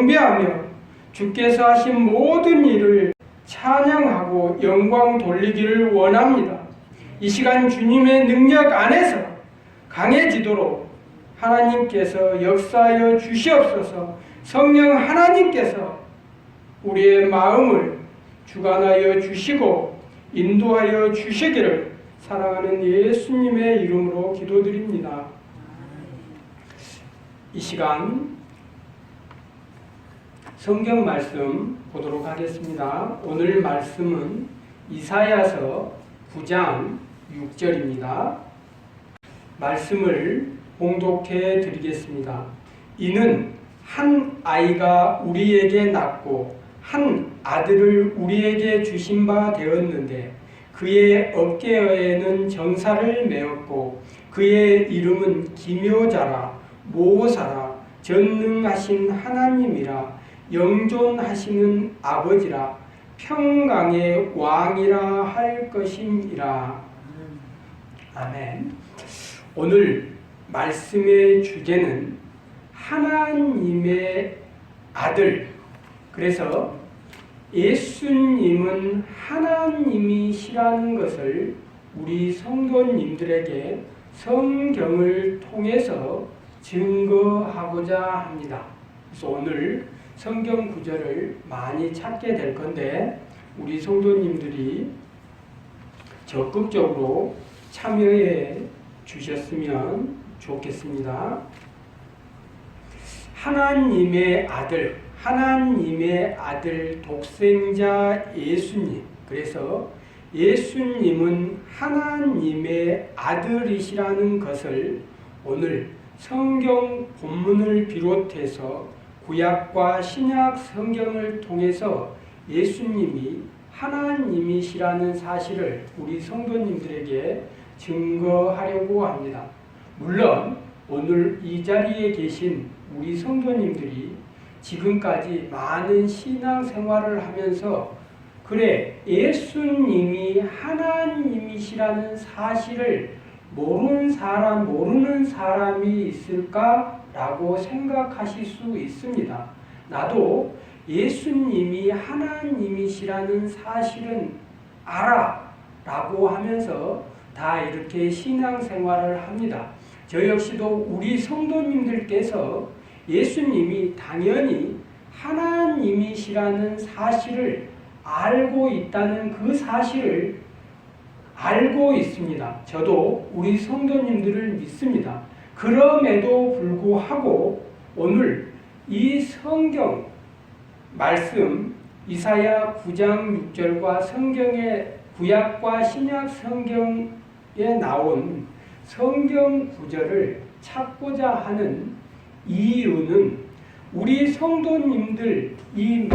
경배하며 주께서 하신 모든 일을 찬양하고 영광 돌리기를 원합니다. 이 시간 주님의 능력 안에서 강해지도록 하나님께서 역사하여 주시옵소서. 성령 하나님께서 우리의 마음을 주관하여 주시고 인도하여 주시기를 사랑하는 예수님의 이름으로 기도드립니다. 이 시간 성경 말씀 보도록 하겠습니다. 오늘 말씀은 이사야서 9장 6절입니다. 말씀을 봉독해 드리겠습니다. 이는 한 아이가 우리에게 낳고 한 아들을 우리에게 주신 바 되었는데 그의 어깨에는 정사를 메었고 그의 이름은 기묘자라 모사라 전능하신 하나님이라 영존하시는 아버지라 평강의 왕이라 할 것이니라. 아멘. 오늘 말씀의 주제는 하나님의 아들. 그래서 예수님은 하나님이시라는 것을 우리 성도님들에게 성경을 통해서 증거하고자 합니다. 그래서 오늘 성경 구절을 많이 찾게 될 건데 우리 성도님들이 적극적으로 참여해 주셨으면 좋겠습니다. 하나님의 아들 독생자 예수님. 그래서 예수님은 하나님의 아들이시라는 것을 오늘 성경 본문을 비롯해서 구약과 신약 성경을 통해서 예수님이 하나님이시라는 사실을 우리 성도님들에게 증거하려고 합니다. 물론 오늘 이 자리에 계신 우리 성도님들이 지금까지 많은 신앙생활을 하면서 그래 예수님이 하나님이시라는 사실을 모르는 사람이 있을까라고 생각하실 수 있습니다. 나도 예수님이 하나님이시라는 사실은 알아 라고 하면서 다 이렇게 신앙생활을 합니다. 저 역시도 우리 성도님들께서 예수님이 당연히 하나님이시라는 사실을 알고 있다는 그 사실을 알고 있습니다. 저도 우리 성도님들을 믿습니다. 그럼에도 불구하고 오늘 이 성경 말씀 이사야 9장 6절과 성경의 구약과 신약 성경에 나온 성경 구절을 찾고자 하는 이유는 우리 성도님들 이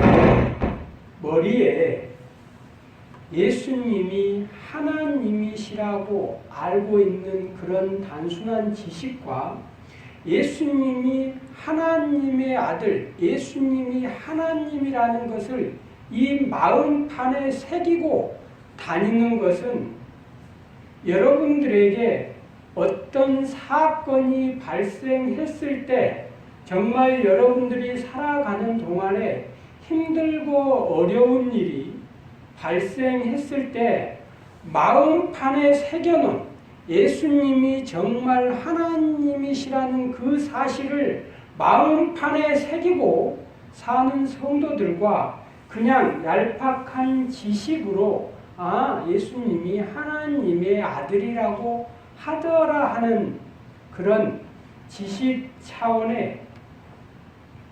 머리에 예수님이 하나님이시라고 알고 있는 그런 단순한 지식과 예수님이 하나님의 아들, 예수님이 하나님이라는 것을 이 마음판에 새기고 다니는 것은 여러분들에게 어떤 사건이 발생했을 때 정말 여러분들이 살아가는 동안에 힘들고 어려운 일이 발생했을 때 마음판에 새겨놓은 예수님이 정말 하나님이시라는 그 사실을 마음판에 새기고 사는 성도들과 그냥 얄팍한 지식으로 예수님이 하나님의 아들이라고 하더라 하는 그런 지식 차원의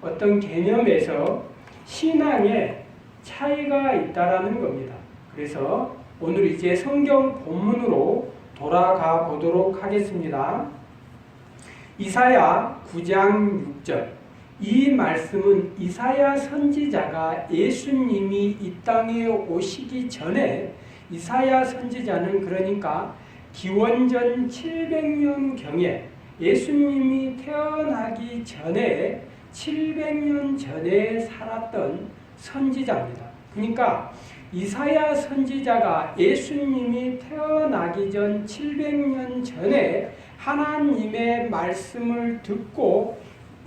어떤 개념에서 신앙에 차이가 있다라는 겁니다. 그래서 오늘 이제 성경 본문으로 돌아가 보도록 하겠습니다. 이사야 9장 6절. 이 말씀은 이사야 선지자가 예수님이 이 땅에 오시기 전에 이사야 선지자는 그러니까 기원전 700년경에 예수님이 태어나기 전에 700년 전에 살았던 선지자입니다. 그러니까 이사야 선지자가 예수님이 태어나기 전 700년 전에 하나님의 말씀을 듣고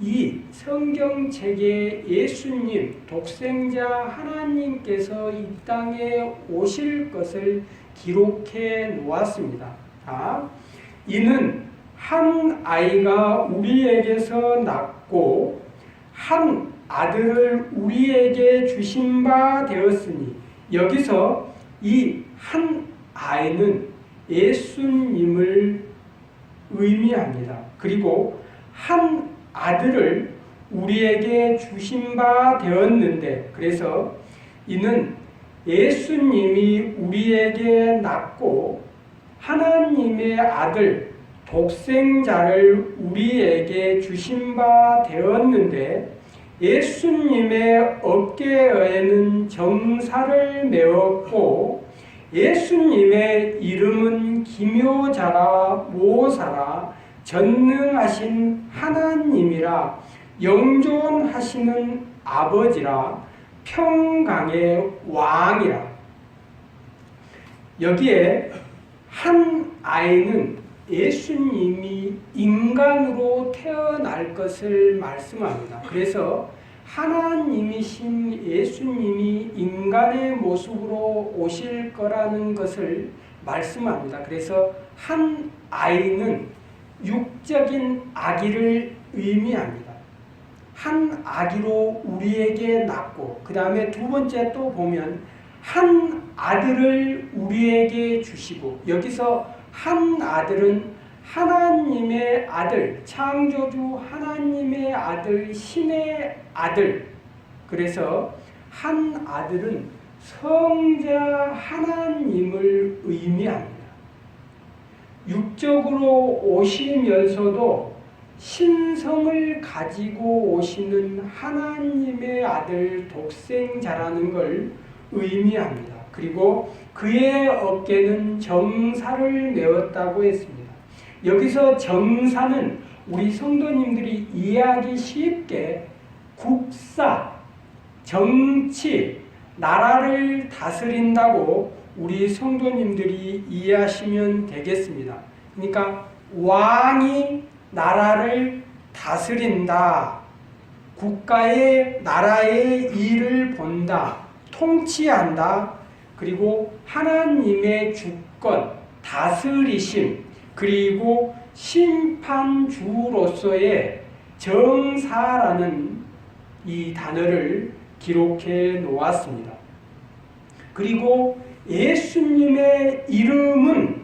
이 성경책에 예수님, 독생자 하나님께서 이 땅에 오실 것을 기록해 놓았습니다. 이는 한 아이가 우리에게서 낳고 한 아들을 우리에게 주신 바 되었으니, 여기서 이 한 아이는 예수님을 의미합니다. 그리고 한 아들을 우리에게 주신 바 되었는데, 그래서 이는 예수님이 우리에게 낳고 하나님의 아들 독생자를 우리에게 주신 바 되었는데, 예수님의 어깨에는 정사를 메었고 예수님의 이름은 기묘자라 모사라 전능하신 하나님이라 영존하시는 아버지라 평강의 왕이라. 여기에 한 아이는 예수님이 인간으로 태어날 것을 말씀합니다. 그래서 하나님이신 예수님이 인간의 모습으로 오실 거라는 것을 말씀합니다. 그래서 한 아이는 육적인 아기를 의미합니다. 한 아기로 우리에게 낳고, 그 다음에 두 번째 또 보면 한 아들을 우리에게 주시고, 여기서 한 아들은 하나님의 아들, 창조주 하나님의 아들, 신의 아들. 그래서 한 아들은 성자 하나님을 의미합니다. 육적으로 오시면서도 신성을 가지고 오시는 하나님의 아들 독생자라는 걸 의미합니다. 그리고 그의 어깨는 정사를 메었다고 했습니다. 여기서 정사는 우리 성도님들이 이해하기 쉽게 국사, 정치, 나라를 다스린다고 우리 성도님들이 이해하시면 되겠습니다. 그러니까 왕이 나라를 다스린다, 국가의 나라의 일을 본다, 통치한다, 그리고 하나님의 주권, 다스리심, 그리고 심판주로서의 정사라는 이 단어를 기록해 놓았습니다. 그리고 예수님의 이름은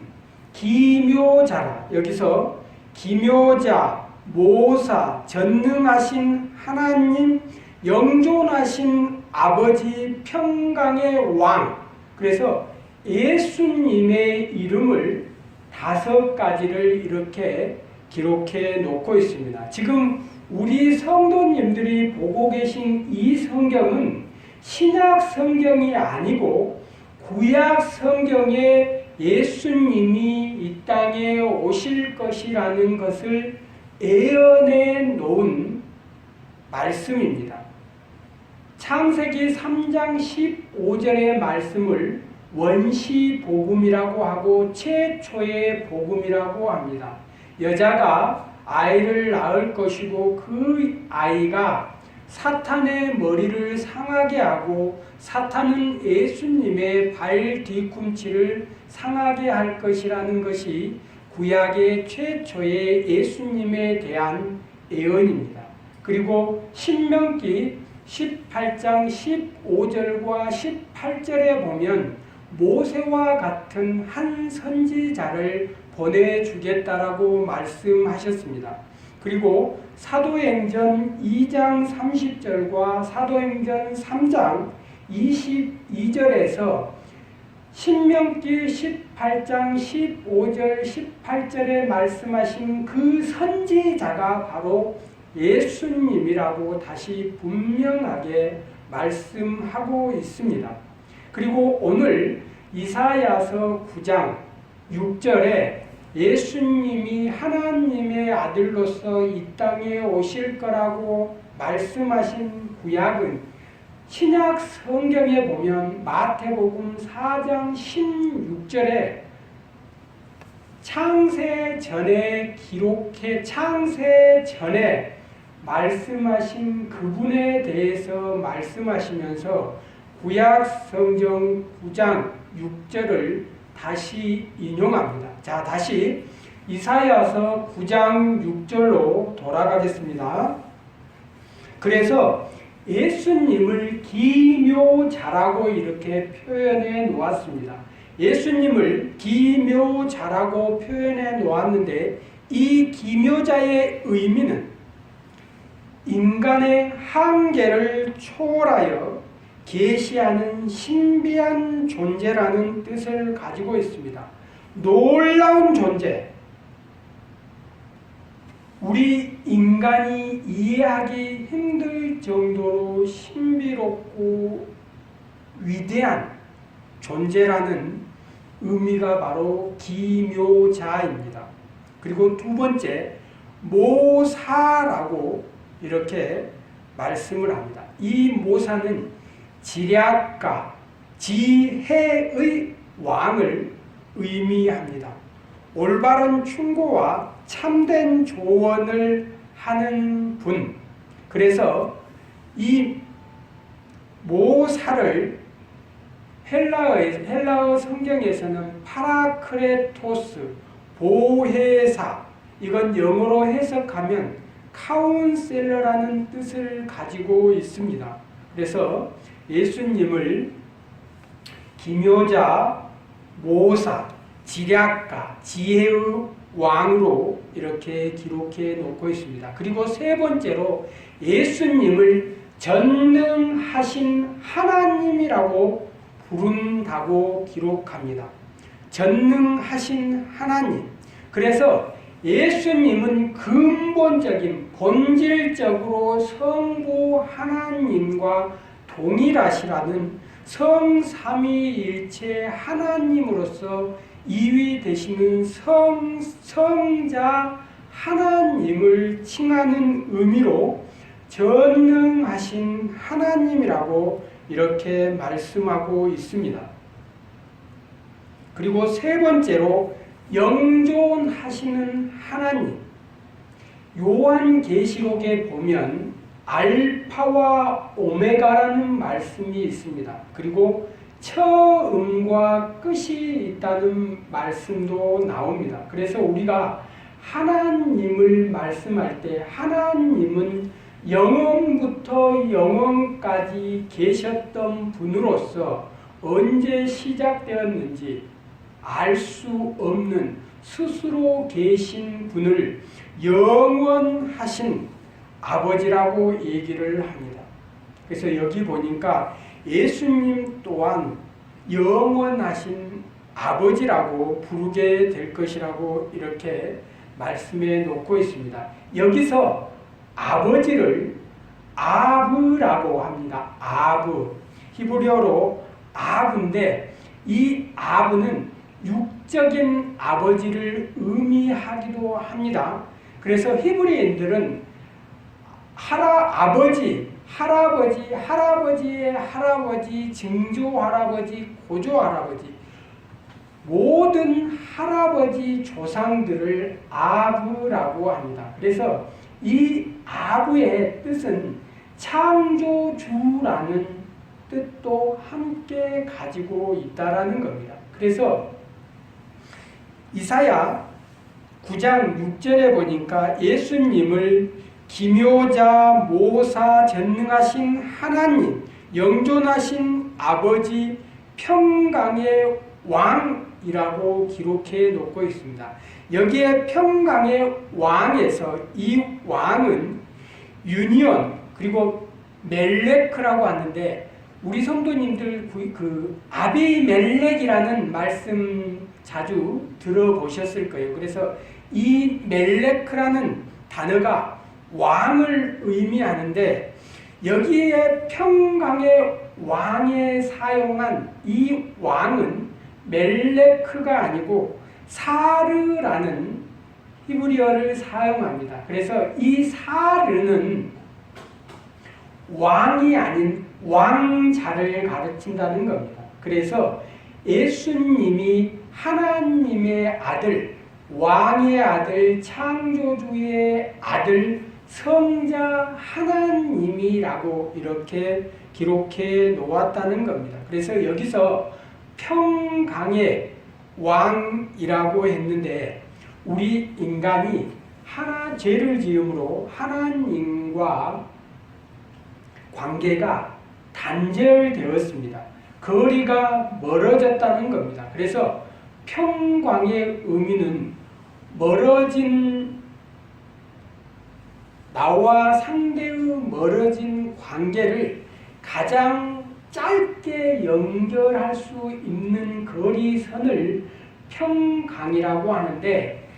기묘자라. 여기서 기묘자, 모사, 전능하신 하나님, 영존하신 아버지, 평강의 왕. 그래서 예수님의 이름을 5가지를 이렇게 기록해 놓고 있습니다. 지금 우리 성도님들이 보고 계신 이 성경은 신약 성경이 아니고 구약 성경에 예수님이 이 땅에 오실 것이라는 것을 예언해 놓은 말씀입니다. 창세기 3장 15절의 말씀을 원시복음이라고 하고 최초의 복음이라고 합니다. 여자가 아이를 낳을 것이고 그 아이가 사탄의 머리를 상하게 하고 사탄은 예수님의 발 뒤꿈치를 상하게 할 것이라는 것이 구약의 최초의 예수님에 대한 예언입니다. 그리고 신명기 18장 15절과 18절에 보면 모세와 같은 한 선지자를 보내주겠다라고 말씀하셨습니다. 그리고 사도행전 2장 30절과 사도행전 3장 22절에서 신명기 18장 15절 18절에 말씀하신 그 선지자가 바로 예수님이라고 다시 분명하게 말씀하고 있습니다. 그리고 오늘 이사야서 9장 6절에 예수님이 하나님의 아들로서 이 땅에 오실 거라고 말씀하신 구약은 신약 성경에 보면 마태복음 4장 16절에 창세 전에 말씀하신 그분에 대해서 말씀하시면서 구약 성경 9장 6절을 다시 인용합니다. 자, 다시 이사야서 9장 6절로 돌아가겠습니다. 그래서 예수님을 기묘자라고 이렇게 표현해 놓았습니다. 예수님을 기묘자라고 표현해 놓았는데 이 기묘자의 의미는 인간의 한계를 초월하여 계시하는 신비한 존재라는 뜻을 가지고 있습니다. 놀라운 존재, 우리 인간이 이해하기 힘들 정도로 신비롭고 위대한 존재라는 의미가 바로 기묘자입니다. 그리고 두 번째, 모사라고 이렇게 말씀을 합니다. 이 모사는 지략가, 지혜의 왕을 의미합니다. 올바른 충고와 참된 조언을 하는 분. 그래서 이 모사를 헬라어 성경에서는 파라크레토스, 보혜사, 이건 영어로 해석하면 카운셀러라는 뜻을 가지고 있습니다. 그래서 예수님을 기묘자, 모사, 지략가, 지혜의 왕으로 이렇게 기록해 놓고 있습니다. 그리고 세 번째로 예수님을 전능하신 하나님이라고 부른다고 기록합니다. 전능하신 하나님. 그래서 예수님은 근본적인 본질적으로 성부 하나님과 동일하시라는 성삼위일체 하나님으로서 2위 되시는 성자 하나님을 칭하는 의미로 전능하신 하나님이라고 이렇게 말씀하고 있습니다. 그리고 세 번째로 영존하시는 하나님. 요한계시록에 보면 알파와 오메가라는 말씀이 있습니다. 그리고 처음과 끝이 있다는 말씀도 나옵니다. 그래서 우리가 하나님을 말씀할 때 하나님은 영원부터 영원까지 계셨던 분으로서 언제 시작되었는지 알 수 없는 스스로 계신 분을 영원하신 아버지라고 얘기를 합니다. 그래서 여기 보니까 예수님 또한 영원하신 아버지라고 부르게 될 것이라고 이렇게 말씀해 놓고 있습니다. 여기서 아버지를 아브라고 합니다. 아브. 히브리어로 아브인데 이 아브는 육적인 아버지를 의미하기도 합니다. 그래서 히브리인들은 아버지, 할아버지, 할아버지의 할아버지, 증조할아버지, 고조할아버지 모든 할아버지 조상들을 아브라고 합니다. 그래서 이 아브의 뜻은 창조주라는 뜻도 함께 가지고 있다라는 겁니다. 그래서 이사야 9장 6절에 보니까 예수님을 기묘자, 모사, 전능하신 하나님, 영존하신 아버지, 평강의 왕이라고 기록해 놓고 있습니다. 여기에 평강의 왕에서 이 왕은 유니온 그리고 멜레크라고 하는데 우리 성도님들 그 아비멜렉이라는 말씀 자주 들어보셨을 거예요. 그래서 이 멜레크라는 단어가 왕을 의미하는데 여기에 평강의 왕에 사용한 이 왕은 멜레크가 아니고 사르라는 히브리어를 사용합니다. 그래서 이 사르는 왕이 아닌 왕자를 가르친다는 겁니다. 그래서 예수님이 하나님의 아들, 왕의 아들, 창조주의 아들, 성자 하나님이라고 이렇게 기록해 놓았다는 겁니다. 그래서 여기서 평강의 왕이라고 했는데 우리 인간이 죄를 지음으로 하나님과 관계가 단절되었습니다. 거리가 멀어졌다는 겁니다. 그래서 평강의 의미는 멀어진 나와 상대의 멀어진 관계를 가장 짧게 연결할 수 있는 거리선을 평강이라고 하는데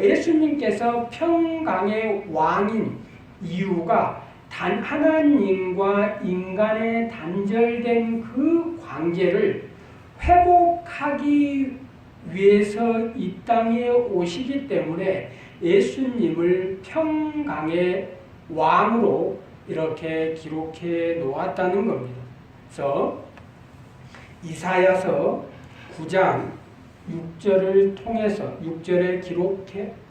예수님께서 평강의 왕인 이유가 하나님과 인간의 단절된 그 관계를 회복하기 위해서 이 땅에 오시기 때문에 예수님을 평강의 왕으로 이렇게 기록해 놓았다는 겁니다. 그래서 이사야서 9장 6절을 통해서 6절에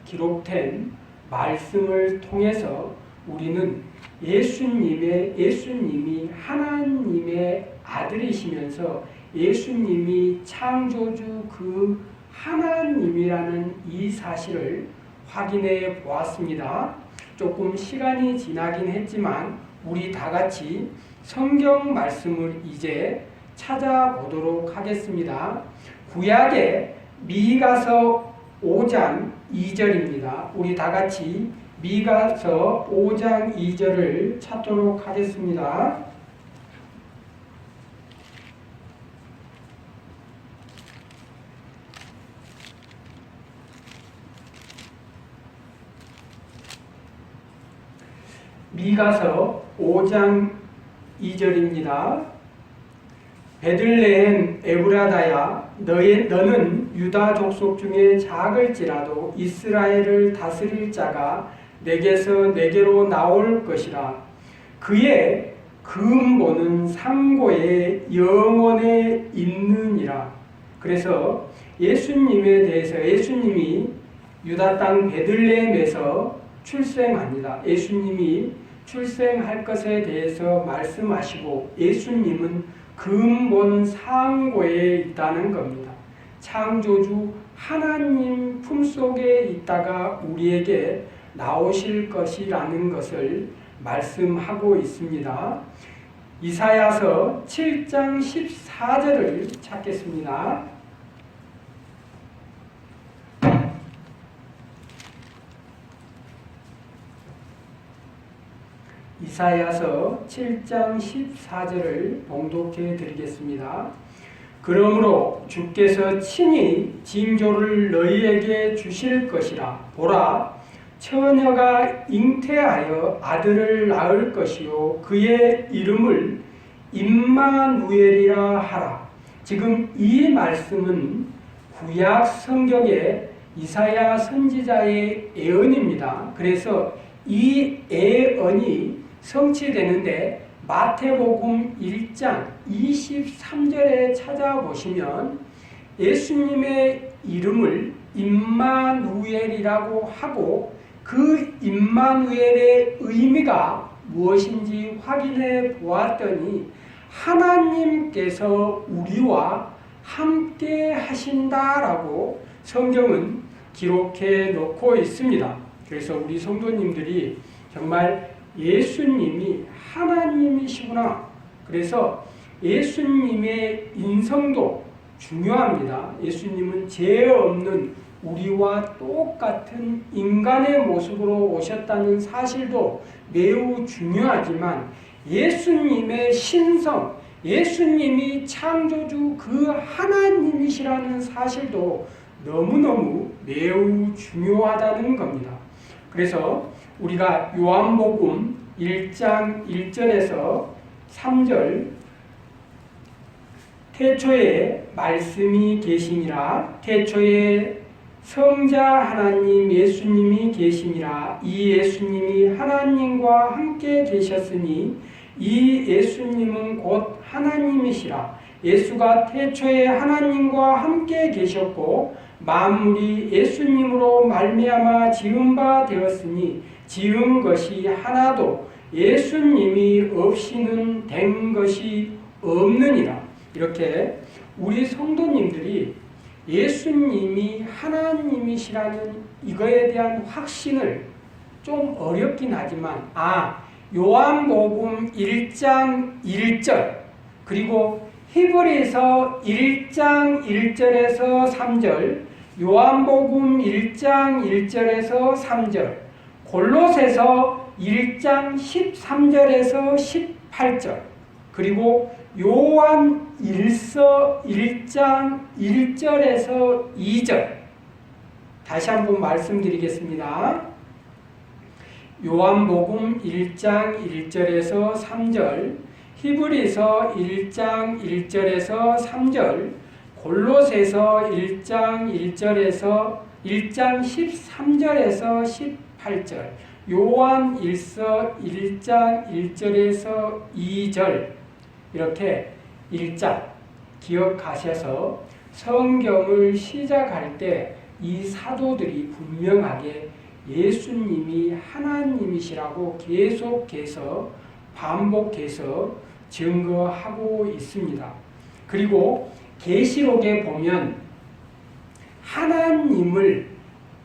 기록된 말씀을 통해서 우리는 예수님이 하나님의 아들이시면서 예수님이 창조주 그 하나님이라는 이 사실을 확인해 보았습니다. 조금 시간이 지나긴 했지만 우리 다 같이 성경 말씀을 이제 찾아보도록 하겠습니다. 구약의 미가서 5장 2절입니다. 우리 다 같이 미가서 5장 2절을 찾도록 하겠습니다. 미가서 5장 2절입니다. 베들레헴 에브라다야 너는 유다 족속 중에 작을지라도 이스라엘을 다스릴 자가 내게로 나올 것이라. 그의 근본은 상고의 영원에 있느니라. 그래서 예수님에 대해서 예수님이 유다 땅 베들레헴에서 출생합니다. 예수님이 출생할 것에 대해서 말씀하시고 예수님은 근본 상고에 있다는 겁니다. 창조주 하나님 품속에 있다가 우리에게 나오실 것이라는 것을 말씀하고 있습니다. 이사야서 7장 14절을 찾겠습니다. 이사야서 7장 14절을 봉독해 드리겠습니다. 그러므로 주께서 친히 징조를 너희에게 주실 것이라. 보라, 처녀가 잉태하여 아들을 낳을 것이요 그의 이름을 임마누엘이라 하라. 지금 이 말씀은 구약 성경의 이사야 선지자의 예언입니다. 그래서 이 예언이 성취되는데 마태복음 1장 23절에 찾아보시면 예수님의 이름을 임마누엘이라고 하고 그 임마누엘의 의미가 무엇인지 확인해 보았더니 하나님께서 우리와 함께 하신다라고 성경은 기록해 놓고 있습니다. 그래서 우리 성도님들이 정말 예수님이 하나님이시구나. 그래서 예수님의 인성도 중요합니다. 예수님은 죄 없는 우리와 똑같은 인간의 모습으로 오셨다는 사실도 매우 중요하지만 예수님의 신성, 예수님이 창조주 그 하나님이시라는 사실도 너무너무 매우 중요하다는 겁니다. 그래서 우리가 요한복음 1장 1절에서 3절 태초에 말씀이 계심이라 태초에 성자 하나님 예수님이 계심이라 이 예수님이 하나님과 함께 계셨으니 이 예수님은 곧 하나님이시라. 예수가 태초에 하나님과 함께 계셨고 만물이 예수님으로 말미암아 지은 바 되었으니 지은 것이 하나도 예수님이 없이는 된 것이 없느니라. 이렇게 우리 성도님들이 예수님이 하나님이시라는 이거에 대한 확신을 좀 어렵긴 하지만 요한복음 1장 1절 그리고 히브리서 1장 1절에서 3절 요한복음 1장 1절에서 3절 골로새서 1장 13절에서 18절 그리고 요한 1서 1장 1절에서 2절 다시 한번 말씀드리겠습니다. 요한복음 1장 1절에서 3절 히브리서 1장 1절에서 3절 골로새서 1장 1절에서 1장 13절에서 18절 요한 1서 1장 1절에서 2절 이렇게 1장 기억하셔서 성경을 시작할 때 이 사도들이 분명하게 예수님이 하나님이시라고 계속해서 반복해서 증거하고 있습니다. 그리고 계시록에 보면 하나님을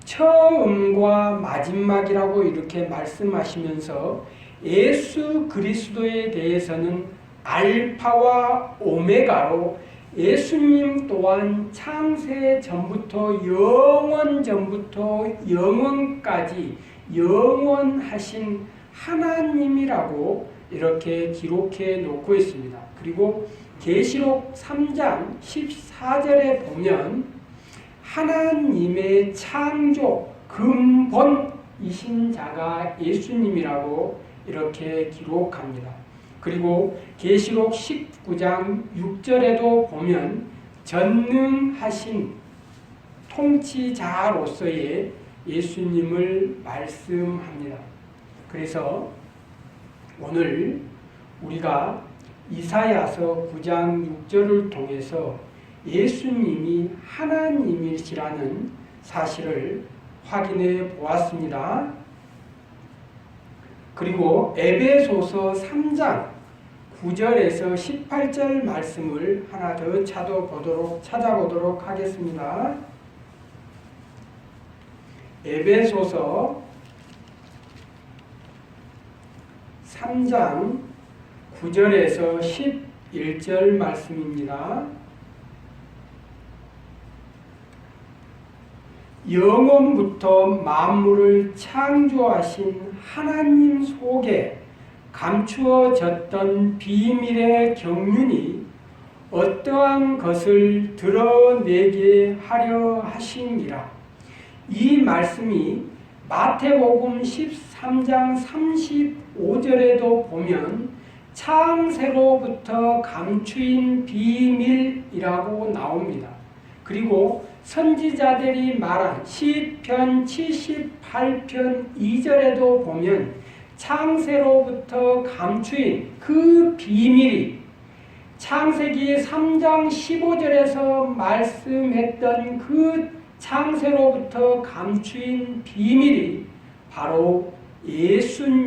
처음과 마지막이라고 이렇게 말씀하시면서 예수 그리스도에 대해서는 알파와 오메가로 예수님 또한 창세 전부터 영원 전부터 영원까지 영원하신 하나님이라고 이렇게 기록해 놓고 있습니다. 그리고 계시록 3장 14절에 보면 하나님의 창조 근본이신 자가 예수님이라고 이렇게 기록합니다. 그리고 계시록 19장 6절에도 보면 전능하신 통치자로서의 예수님을 말씀합니다. 그래서 오늘 우리가 이사야서 9장 6절을 통해서 예수님이 하나님이시라는 사실을 확인해 보았습니다. 그리고 에베소서 3장 9절에서 18절 말씀을 하나 더 찾아보도록 하겠습니다. 에베소서 3장 9절에서 11절 말씀입니다. 영원부터 만물을 창조하신 하나님 속에 감추어졌던 비밀의 경륜이 어떠한 것을 드러내게 하려 하심이라. 이 말씀이 마태복음 13장 35절에도 보면 창세로부터 감추인 비밀이라고 나옵니다. 그리고 선지자들이 말한 시편 78편 2절에도 보면 창세로부터 감추인 그 비밀이 창세기 3장 15절에서 말씀했던 그 창세로부터 감추인 비밀이 바로 예수님이었다라고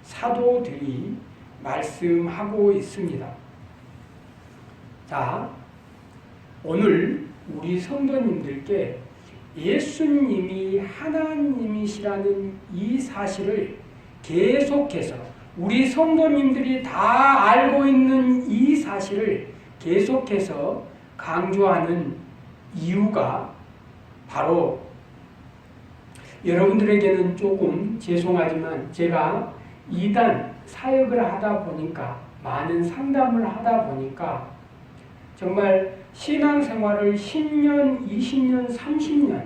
사도들이 말씀하고 있습니다. 자, 오늘 우리 성도님들께 예수님이 하나님이시라는 이 사실을 계속해서 우리 성도님들이 다 알고 있는 이 사실을 계속해서 강조하는 이유가 바로 여러분들에게는 조금 죄송하지만 제가 이단 사역을 하다 보니까 많은 상담을 하다 보니까 정말 신앙생활을 10년, 20년, 30년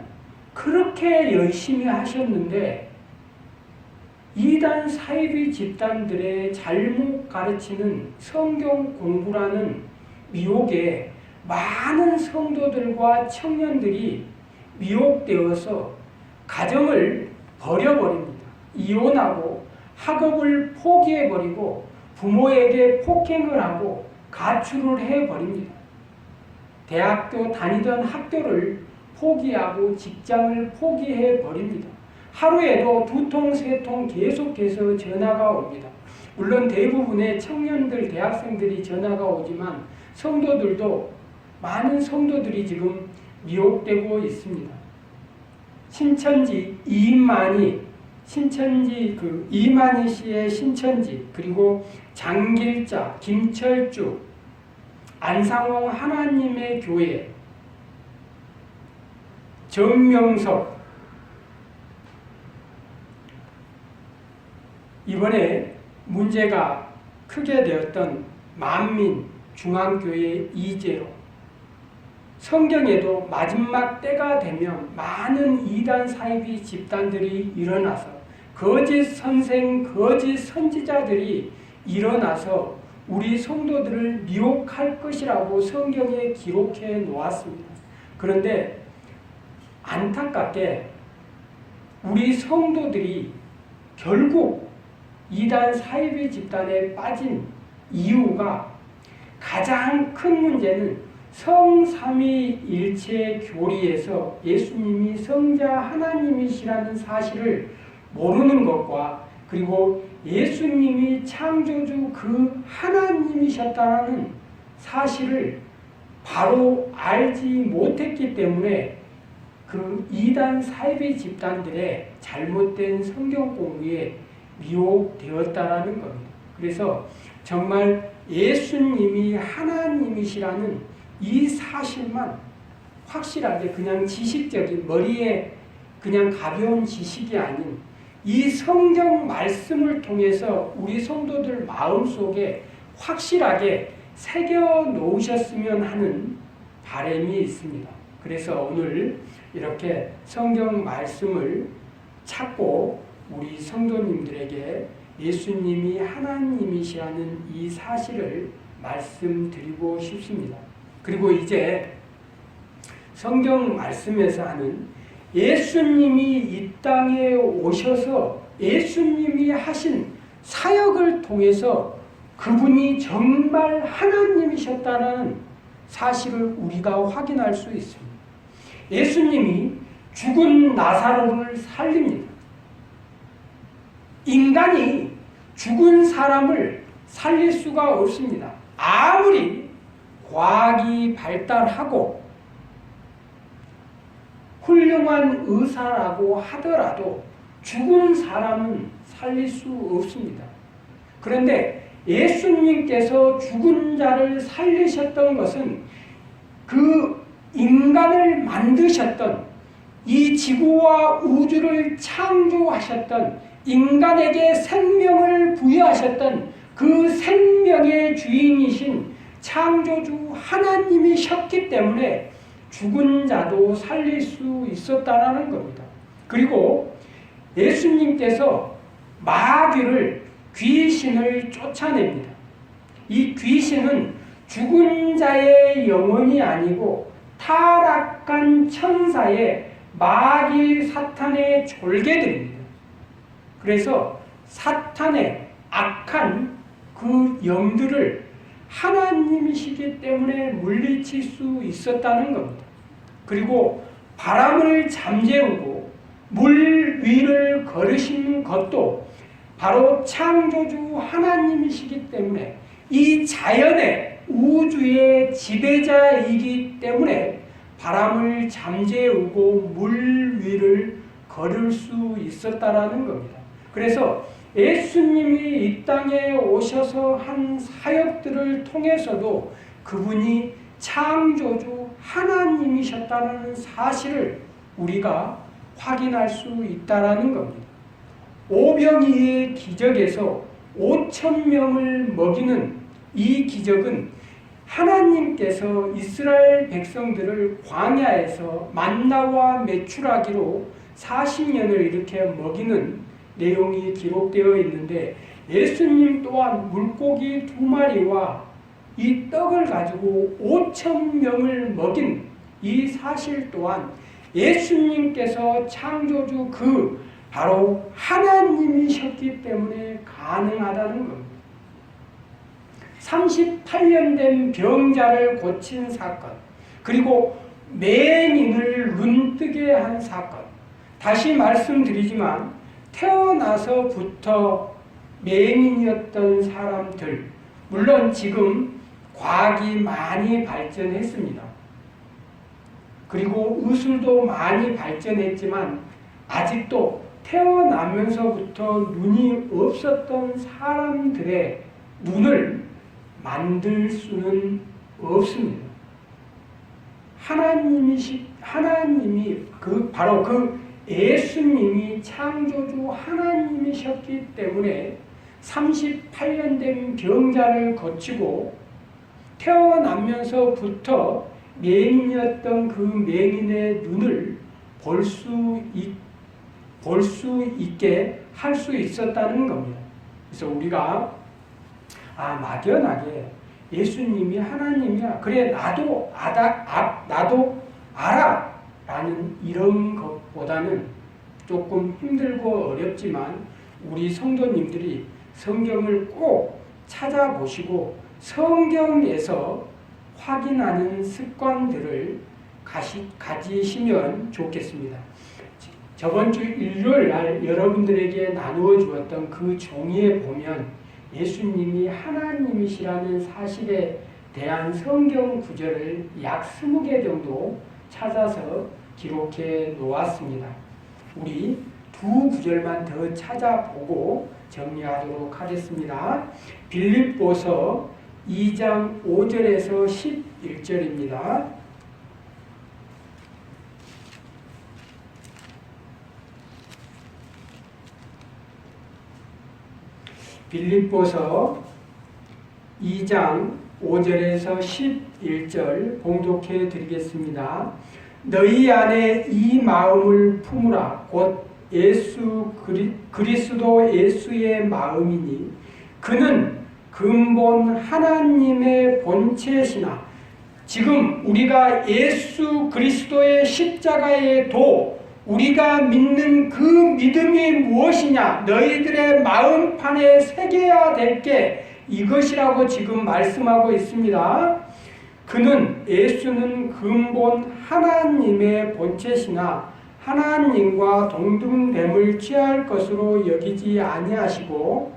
그렇게 열심히 하셨는데 이단 사이비 집단들의 잘못 가르치는 성경 공부라는 미혹에 많은 성도들과 청년들이 미혹되어서 가정을 버려버립니다. 이혼하고 학업을 포기해버리고 부모에게 폭행을 하고 가출을 해버립니다. 대학교 다니던 학교를 포기하고 직장을 포기해 버립니다. 하루에도 2통, 3통 계속해서 전화가 옵니다. 물론 대부분의 청년들, 대학생들이 전화가 오지만 성도들도 많은 성도들이 지금 미혹되고 있습니다. 신천지 이만희 씨의 신천지, 그리고 장길자, 김철주, 안상홍 하나님의 교회, 정명석, 이번에 문제가 크게 되었던 만민 중앙교회 이재로, 성경에도 마지막 때가 되면 많은 이단 사이비 집단들이 일어나서 거짓 선생, 거짓 선지자들이 일어나서 우리 성도들을 미혹할 것이라고 성경에 기록해 놓았습니다. 그런데 안타깝게 우리 성도들이 결국 이단 사이비 집단에 빠진 이유가, 가장 큰 문제는 성삼위일체 교리에서 예수님이 성자 하나님이시라는 사실을 모르는 것과, 그리고 예수님이 창조주 그 하나님이셨다는 사실을 바로 알지 못했기 때문에 그 이단 사이비 집단들의 잘못된 성경 공부에 미혹되었다라는 겁니다. 그래서 정말 예수님이 하나님이시라는 이 사실만 확실하게, 그냥 지식적인, 머리에 그냥 가벼운 지식이 아닌 이 성경 말씀을 통해서 우리 성도들 마음속에 확실하게 새겨 놓으셨으면 하는 바람이 있습니다. 그래서 오늘 이렇게 성경 말씀을 찾고 우리 성도님들에게 예수님이 하나님이시라는 이 사실을 말씀드리고 싶습니다. 그리고 이제 성경 말씀에서 하는 예수님이 이 땅에 오셔서 예수님이 하신 사역을 통해서 그분이 정말 하나님이셨다는 사실을 우리가 확인할 수 있습니다. 예수님이 죽은 나사로를 살립니다. 인간이 죽은 사람을 살릴 수가 없습니다. 아무리 과학이 발달하고 훌륭한 의사라고 하더라도 죽은 사람은 살릴 수 없습니다. 그런데 예수님께서 죽은 자를 살리셨던 것은 그 인간을 만드셨던, 이 지구와 우주를 창조하셨던, 인간에게 생명을 부여하셨던 그 생명의 주인이신 창조주 하나님이셨기 때문에 죽은 자도 살릴 수 있었다라는 겁니다. 그리고 예수님께서 마귀를, 귀신을 쫓아냅니다. 이 귀신은 죽은 자의 영혼이 아니고 타락한 천사의, 마귀 사탄의 졸개들입니다. 그래서 사탄의 악한 그 영들을 하나님이시기 때문에 물리칠 수 있었다는 겁니다. 그리고 바람을 잠재우고 물 위를 걸으신 것도 바로 창조주 하나님이시기 때문에, 이 자연의, 우주의 지배자이기 때문에 바람을 잠재우고 물 위를 걸을 수 있었다라는 겁니다. 그래서 예수님이 이 땅에 오셔서 한 사역들을 통해서도 그분이 창조주 하나님이셨다는 사실을 우리가 확인할 수 있다라는 겁니다. 오병이의 기적에서 5,000명을 먹이는 이 기적은 하나님께서 이스라엘 백성들을 광야에서 만나와 메추라기로 40년을 이렇게 먹이는 내용이 기록되어 있는데, 예수님 또한 물고기 2마리와 이 떡을 가지고 5,000명을 먹인 이 사실 또한 예수님께서 창조주 그 바로 하나님이셨기 때문에 가능하다는 겁니다. 38년 된 병자를 고친 사건, 그리고 맹인을 눈뜨게 한 사건. 다시 말씀드리지만 태어나서부터 맹인이었던 사람들, 물론 지금 과학이 많이 발전했습니다. 그리고 의술도 많이 발전했지만 아직도 태어나면서부터 눈이 없었던 사람들의 눈을 만들 수는 없습니다. 하나님이 바로 그 예수님이 창조주 하나님이셨기 때문에 38년 된 병자를 거치고 태어나면서부터 맹인이었던 그 맹인의 눈을 볼 수 있게 할 수 있었다는 겁니다. 그래서 우리가 막연하게 예수님이 하나님이야, 그래 나도 알아 라는 이런 것보다는 조금 힘들고 어렵지만 우리 성도님들이 성경을 꼭 찾아보시고 성경에서 확인하는 습관들을 가지시면 좋겠습니다. 저번 주 일요일 날 여러분들에게 나누어 주었던 그 종이에 보면 예수님이 하나님이시라는 사실에 대한 성경 구절을 약 20개 정도 찾아서 기록해 놓았습니다. 우리 두 구절만 더 찾아보고 정리하도록 하겠습니다. 빌립보서 2장 5절에서 11절입니다. 빌립보서 2장 5절에서 11절 봉독해 드리겠습니다. 너희 안에 이 마음을 품으라. 곧 그리스도 예수의 마음이니 그는 근본 하나님의 본체시나. 지금 우리가 예수 그리스도의 십자가의 도, 우리가 믿는 그 믿음이 무엇이냐? 너희들의 마음판에 새겨야 될 게 이것이라고 지금 말씀하고 있습니다. 예수는 근본 하나님의 본체시나 하나님과 동등됨을 취할 것으로 여기지 아니하시고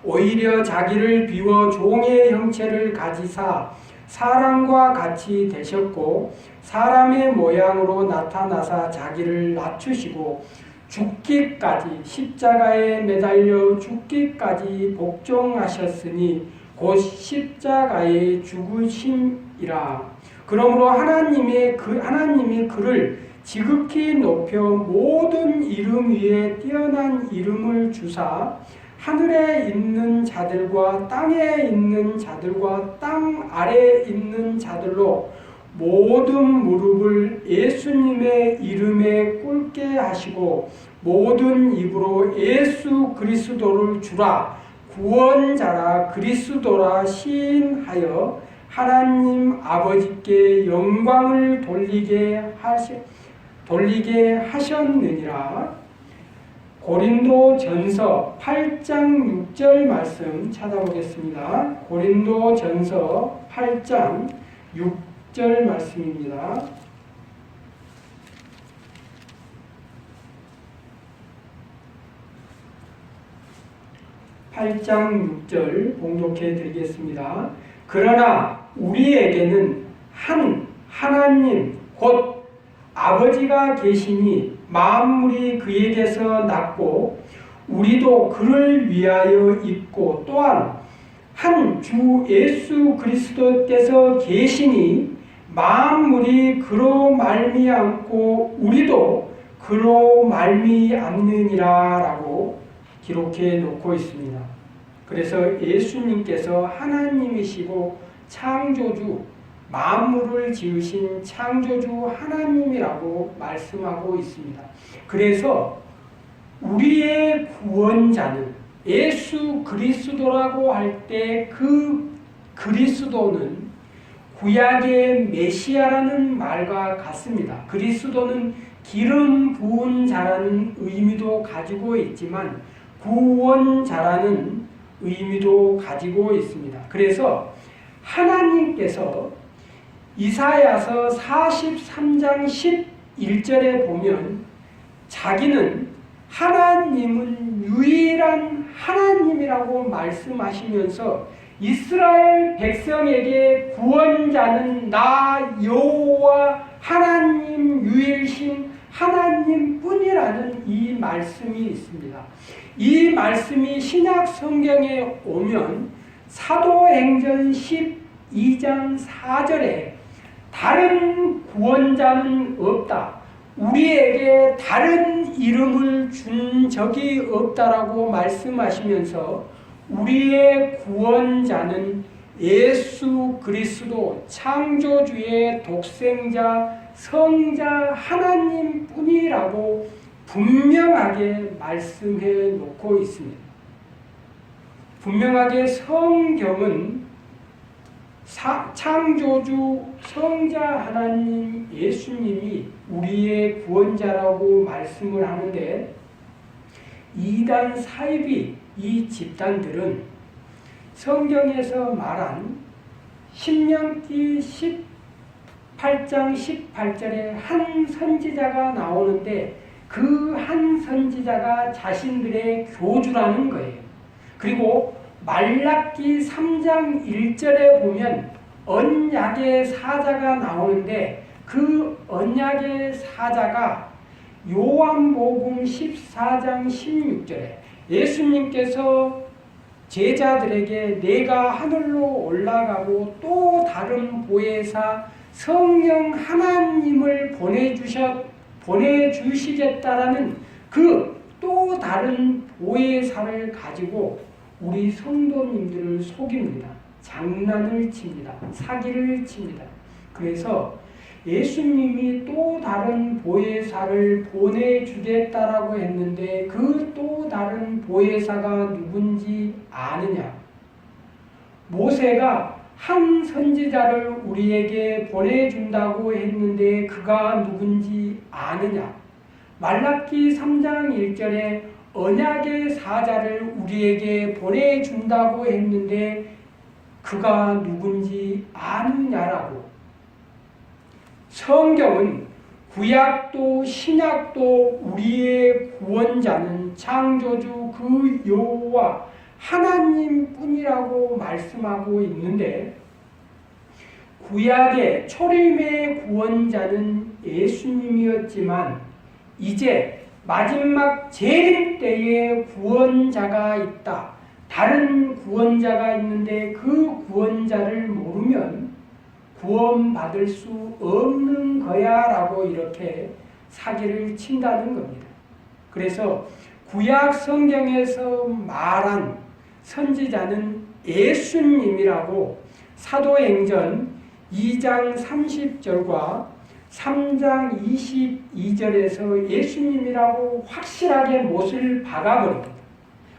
오히려 자기를 비워 종의 형체를 가지사 사람과 같이 되셨고 사람의 모양으로 나타나사 자기를 낮추시고 죽기까지 십자가에 매달려 죽기까지 복종하셨으니 곧 십자가의 죽으심이라. 그러므로 하나님이 그를 지극히 높여 모든 이름 위에 뛰어난 이름을 주사 하늘에 있는 자들과 땅에 있는 자들과 땅 아래에 있는 자들로 모든 무릎을 예수님의 이름에 꿇게 하시고 모든 입으로 예수 그리스도를 주라 구원자라 그리스도라 시인하여 하나님 아버지께 영광을 돌리게 하셨느니라. 고린도전서 8장 6절 말씀 찾아보겠습니다. 고린도전서 8장 6절 말씀입니다. (8장 6절) 봉독해 드리겠습니다. 그러나 우리에게는 한 하나님 곧 아버지가 계시니 만물이 그에게서 났고 우리도 그를 위하여 있고 또한 한 주 예수 그리스도께서 계시니 만물이 그로 말미암고 우리도 그로 말미암느니라 라고 기록해 놓고 있습니다. 그래서 예수님께서 하나님이시고 창조주, 만물을 지으신 창조주 하나님이라고 말씀하고 있습니다. 그래서 우리의 구원자는 예수 그리스도라고 할 때 그 그리스도는 구약의 메시아라는 말과 같습니다. 그리스도는 기름 부은 자라는 의미도 가지고 있지만 구원자라는 의미도 가지고 있습니다. 그래서 하나님께서 이사야서 43장 11절에 보면 자기는 하나님은 유일한 하나님이라고 말씀하시면서 이스라엘 백성에게 구원자는 나 여호와 하나님 유일신 하나님뿐이라는 이 말씀이 있습니다. 이 말씀이 신약 성경에 오면 사도행전 12장 4절에 다른 구원자는 없다. 우리에게 다른 이름을 준 적이 없다라고 말씀하시면서 우리의 구원자는 예수 그리스도 창조주의 독생자 성자 하나님뿐이라고 분명하게 말씀해 놓고 있습니다. 분명하게 성경은 창조주 성자 하나님 예수님이 우리의 구원자라고 말씀을 하는데 이단 사이비 이 집단들은 성경에서 말한 신명기 18장 18절에 한 선지자가 나오는데 그 한 선지자가 자신들의 교주라는 거예요. 그리고 말라기 3장 1절에 보면 언약의 사자가 나오는데 그 언약의 사자가 요한복음 14장 16절에 예수님께서 제자들에게 내가 하늘로 올라가고 또 다른 보혜사 성령 하나님을 보내주시겠다라는 그 또 다른 보혜사를 가지고 우리 성도님들을 속입니다. 장난을 칩니다. 사기를 칩니다. 그래서 예수님이 또 다른 보혜사를 보내주겠다라고 했는데 그 또 다른 보혜사가 누군지 아느냐? 모세가 한 선지자를 우리에게 보내준다고 했는데 그가 누군지 아느냐? 말라기 3장 1절에 언약의 사자를 우리에게 보내준다고 했는데 그가 누군지 아느냐라고. 성경은 구약도 신약도 우리의 구원자는 창조주 그 여호와 하나님뿐이라고 말씀하고 있는데 구약의 초림의 구원자는 예수님이었지만 이제 마지막 재림 때에 구원자가 있다. 다른 구원자가 있는데 그 구원자를 모르면 구원받을 수 없는 거야 라고 이렇게 사기를 친다는 겁니다. 그래서 구약 성경에서 말한 선지자는 예수님이라고 사도행전 2장 30절과 3장 22절에서 예수님이라고 확실하게 못을 박아버립니다.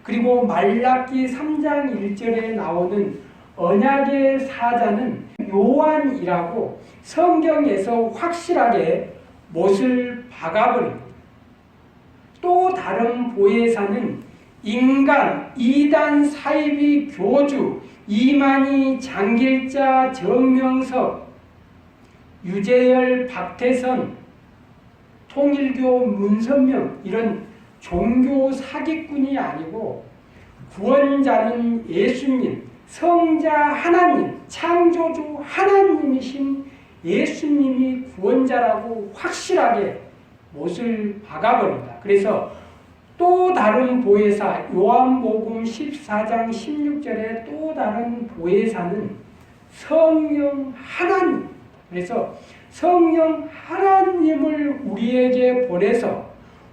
그리고 말라기 3장 1절에 나오는 언약의 사자는 요한이라고 성경에서 확실하게 못을 박아버립니다. 또 다른 보혜사는 인간, 이단, 사이비, 교주, 이만희, 장길자, 정명석, 유재열, 박태선, 통일교, 문선명 이런 종교 사기꾼이 아니고 구원자는 예수님, 성자 하나님, 창조주 하나님이신 예수님이 구원자라고 확실하게 못을 박아버립니다. 그래서 또 다른 보혜사 요한복음 14장 16절에 또 다른 보혜사는 성령 하나님. 그래서 성령 하나님을 우리에게 보내서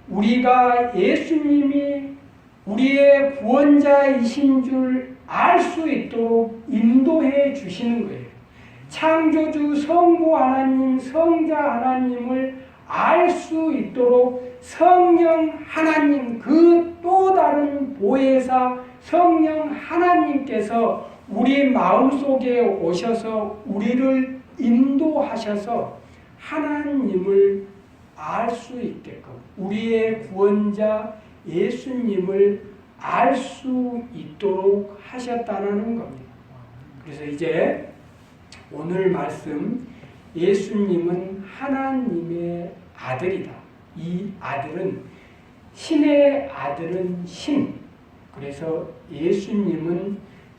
우리가 예수님이 우리의 구원자이신 줄 알 수 있도록 인도해 주시는 거예요. 창조주 성부 하나님, 성자 하나님을 알 수 있도록 성령 하나님, 그 또 다른 보혜사 성령 하나님께서 우리 마음속에 오셔서 우리를 인도하셔서 하나님을 알 수 있게끔 우리의 구원자 예수님을 알 수 있도록 하셨다는 겁니다. 그래서 이제 오늘 말씀 예수님은 하나님의 아들이다. 이 아들은 신의 아들은 신. 그래서 예수님은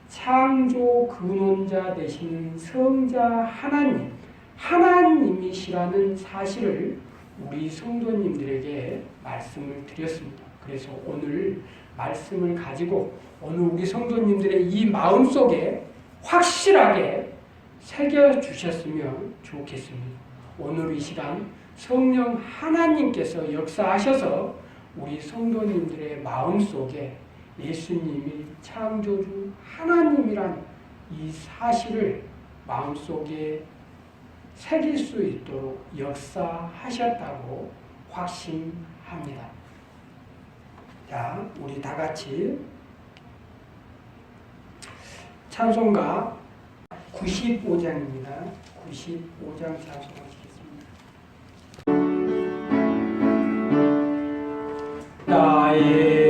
창조 근원자 되시는 성자 하나님, 하나님이시라는 사실을 우리 성도님들에게 말씀을 드렸습니다. 그래서 오늘 말씀을 가지고 오늘 우리 성도님들의 이 마음속에 확실하게 새겨주셨으면 좋겠습니다. 오늘 이 시간 성령 하나님께서 역사하셔서 우리 성도님들의 마음속에 예수님이 창조주 하나님이란 이 사실을 마음속에 새길 수 있도록 역사하셨다고 확신합니다. 자, 우리 다 같이 찬송가 95장입니다. 95장 찬송하시겠습니다. 나의